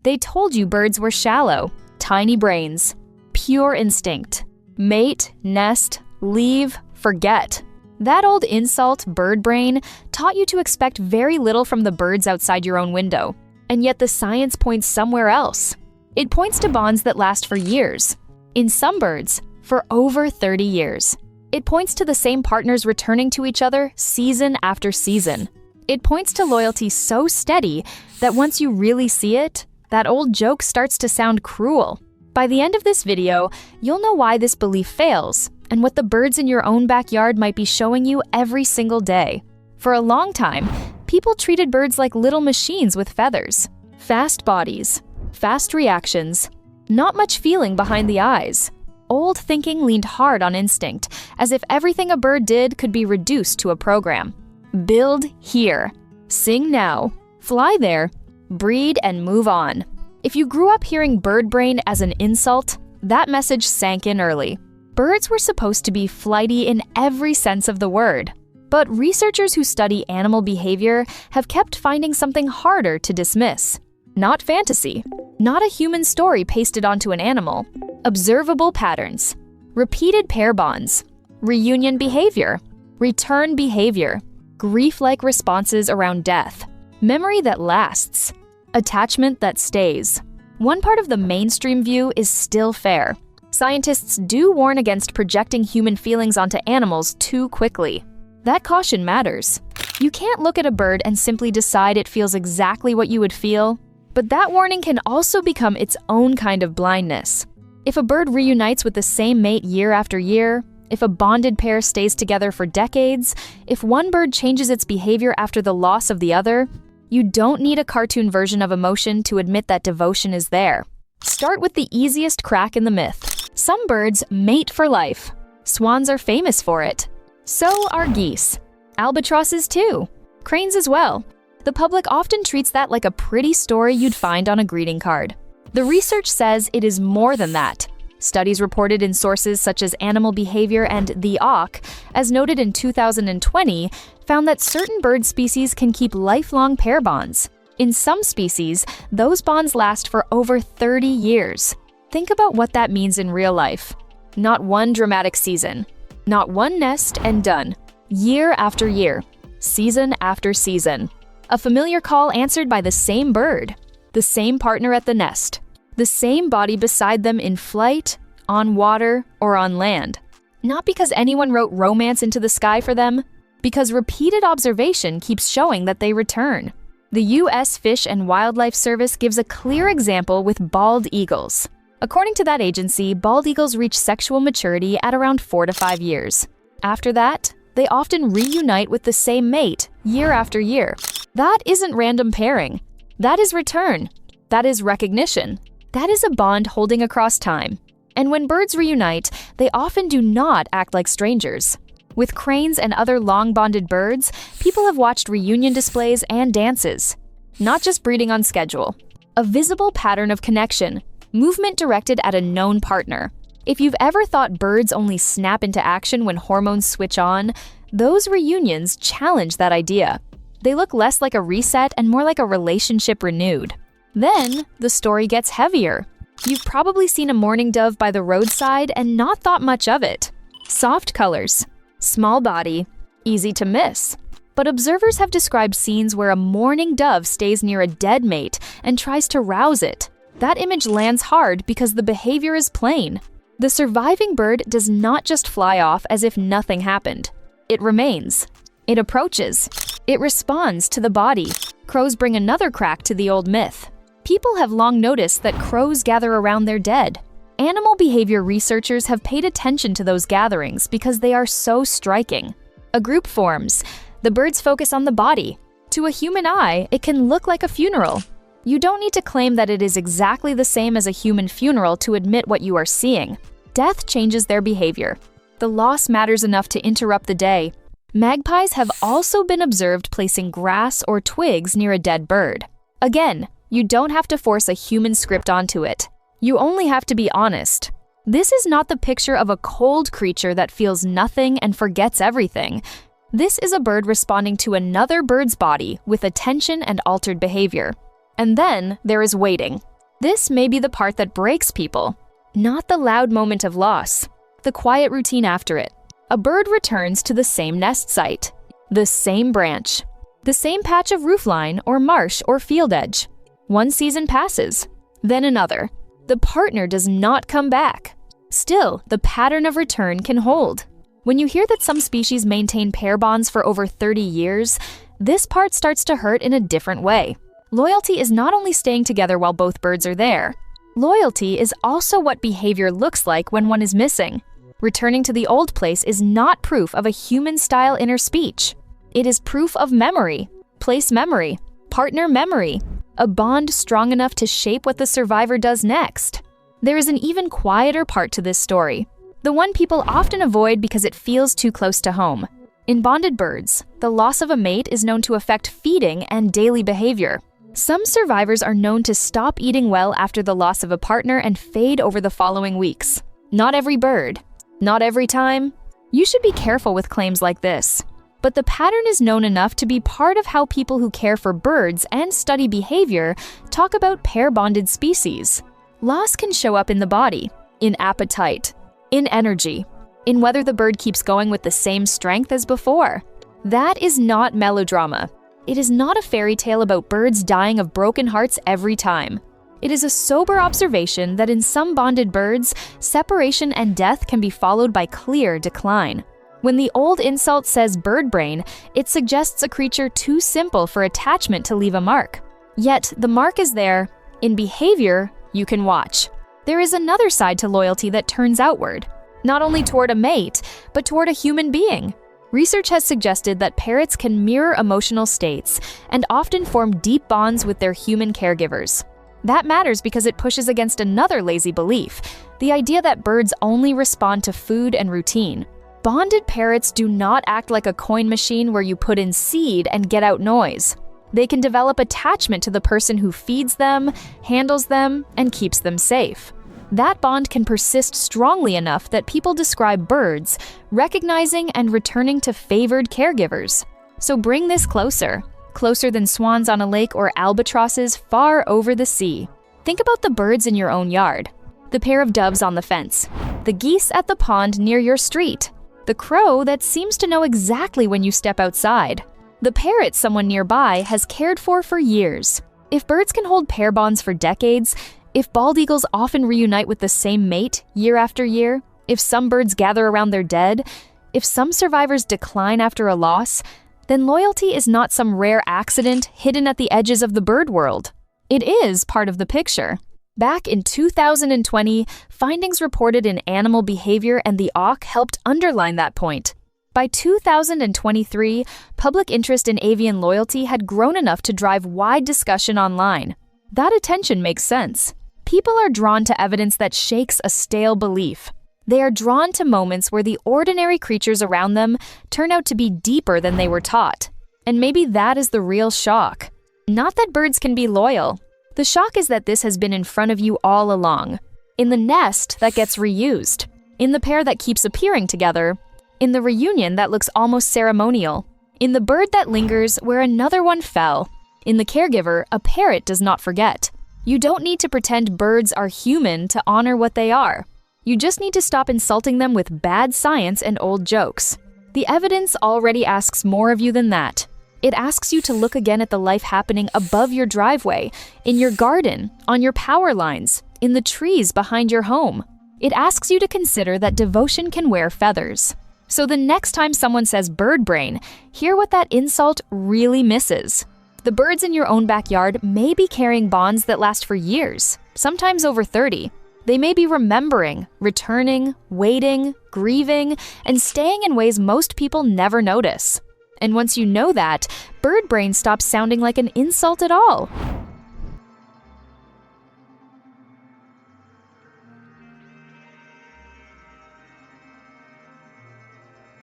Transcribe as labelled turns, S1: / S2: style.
S1: They told you birds were shallow, tiny brains, pure instinct. Mate, nest, leave, forget. That old insult, bird brain, taught you to expect very little from the birds outside your own window. And yet the science points somewhere else. It points to bonds that last for years. In some birds, for over 30 years. It points to the same partners returning to each other season after season. It points to loyalty so steady that once you really see it, that old joke starts to sound cruel. By the end of this video, you'll know why this belief fails and what the birds in your own backyard might be showing you every single day. For a long time, people treated birds like little machines with feathers. Fast bodies, fast reactions, not much feeling behind the eyes. Old thinking leaned hard on instinct, as if everything a bird did could be reduced to a program. Build here, sing now, fly there, breed and move on. If you grew up hearing bird brain as an insult, that message sank in early. Birds were supposed to be flighty in every sense of the word. But researchers who study animal behavior have kept finding something harder to dismiss. Not fantasy, not a human story pasted onto an animal. Observable patterns, repeated pair bonds, reunion behavior, return behavior, grief-like responses around death, memory that lasts, attachment that stays. One part of the mainstream view is still fair. Scientists do warn against projecting human feelings onto animals too quickly. That caution matters. You can't look at a bird and simply decide it feels exactly what you would feel, but that warning can also become its own kind of blindness. If a bird reunites with the same mate year after year, if a bonded pair stays together for decades, if one bird changes its behavior after the loss of the other, you don't need a cartoon version of emotion to admit that devotion is there. Start with the easiest crack in the myth. Some birds mate for life. Swans are famous for it. So are geese. Albatrosses too. Cranes as well. The public often treats that like a pretty story you'd find on a greeting card. The research says it is more than that. Studies reported in sources such as Animal Behavior and The Auk, as noted in 2020, found that certain bird species can keep lifelong pair bonds. In some species, those bonds last for over 30 years. Think about what that means in real life. Not one dramatic season. Not one nest and done. Year after year. Season after season. A familiar call answered by the same bird. The same partner at the nest. The same body beside them in flight, on water, or on land. Not because anyone wrote romance into the sky for them, because repeated observation keeps showing that they return. The U.S. Fish and Wildlife Service gives a clear example with bald eagles. According to that agency, bald eagles reach sexual maturity at around 4 to 5 years. After that, they often reunite with the same mate year after year. That isn't random pairing. That is return. That is recognition. That is a bond holding across time. And when birds reunite, they often do not act like strangers. With cranes and other long-bonded birds, people have watched reunion displays and dances. Not just breeding on schedule. A visible pattern of connection. Movement directed at a known partner. If you've ever thought birds only snap into action when hormones switch on, those reunions challenge that idea. They look less like a reset and more like a relationship renewed. Then, the story gets heavier. You've probably seen a mourning dove by the roadside and not thought much of it. Soft colors, small body, easy to miss. But observers have described scenes where a mourning dove stays near a dead mate and tries to rouse it. That image lands hard because the behavior is plain. The surviving bird does not just fly off as if nothing happened. It remains. It approaches. It responds to the body. Crows bring another crack to the old myth. People have long noticed that crows gather around their dead. Animal behavior researchers have paid attention to those gatherings because they are so striking. A group forms. The birds focus on the body. To a human eye, it can look like a funeral. You don't need to claim that it is exactly the same as a human funeral to admit what you are seeing. Death changes their behavior. The loss matters enough to interrupt the day. Magpies have also been observed placing grass or twigs near a dead bird. Again, you don't have to force a human script onto it. You only have to be honest. This is not the picture of a cold creature that feels nothing and forgets everything. This is a bird responding to another bird's body with attention and altered behavior. And then there is waiting. This may be the part that breaks people, not the loud moment of loss, the quiet routine after it. A bird returns to the same nest site, the same branch, the same patch of roofline or marsh or field edge. One season passes, then another. The partner does not come back. Still, the pattern of return can hold. When you hear that some species maintain pair bonds for over 30 years, this part starts to hurt in a different way. Loyalty is not only staying together while both birds are there. Loyalty is also what behavior looks like when one is missing. Returning to the old place is not proof of a human-style inner speech. It is proof of memory, place memory, partner memory, a bond strong enough to shape what the survivor does next. There is an even quieter part to this story, the one people often avoid because it feels too close to home. In bonded birds, the loss of a mate is known to affect feeding and daily behavior. Some survivors are known to stop eating well after the loss of a partner and fade over the following weeks. Not every bird, not every time. You should be careful with claims like this. But the pattern is known enough to be part of how people who care for birds and study behavior talk about pair-bonded species. Loss can show up in the body, in appetite, in energy, in whether the bird keeps going with the same strength as before. That is not melodrama. It is not a fairy tale about birds dying of broken hearts every time. It is a sober observation that in some bonded birds, separation and death can be followed by clear decline. When the old insult says bird brain, it suggests a creature too simple for attachment to leave a mark. Yet, the mark is there. In behavior, you can watch. There is another side to loyalty that turns outward, not only toward a mate, but toward a human being. Research has suggested that parrots can mirror emotional states and often form deep bonds with their human caregivers. That matters because it pushes against another lazy belief, the idea that birds only respond to food and routine. Bonded parrots do not act like a coin machine where you put in seed and get out noise. They can develop attachment to the person who feeds them, handles them, and keeps them safe. That bond can persist strongly enough that people describe birds recognizing and returning to favored caregivers. So bring this closer than swans on a lake or albatrosses far over the sea. Think about the birds in your own yard, the pair of doves on the fence, the geese at the pond near your street, the crow that seems to know exactly when you step outside, the parrot someone nearby has cared for years. If birds can hold pair bonds for decades, if bald eagles often reunite with the same mate year after year, if some birds gather around their dead, if some survivors decline after a loss, then loyalty is not some rare accident hidden at the edges of the bird world. It is part of the picture. Back in 2020, findings reported in Animal Behavior and the Auk helped underline that point. By 2023, public interest in avian loyalty had grown enough to drive wide discussion online. That attention makes sense. People are drawn to evidence that shakes a stale belief. They are drawn to moments where the ordinary creatures around them turn out to be deeper than they were taught. And maybe that is the real shock. Not that birds can be loyal. The shock is that this has been in front of you all along. In the nest that gets reused. In the pair that keeps appearing together. In the reunion that looks almost ceremonial. In the bird that lingers where another one fell. In the caregiver, a parrot does not forget. You don't need to pretend birds are human to honor what they are. You just need to stop insulting them with bad science and old jokes. The evidence already asks more of you than that. It asks you to look again at the life happening above your driveway, in your garden, on your power lines, in the trees behind your home. It asks you to consider that devotion can wear feathers. So the next time someone says bird brain, hear what that insult really misses. The birds in your own backyard may be carrying bonds that last for years, sometimes over 30. They may be remembering, returning, waiting, grieving, and staying in ways most people never notice. And once you know that, bird brain stops sounding like an insult at all.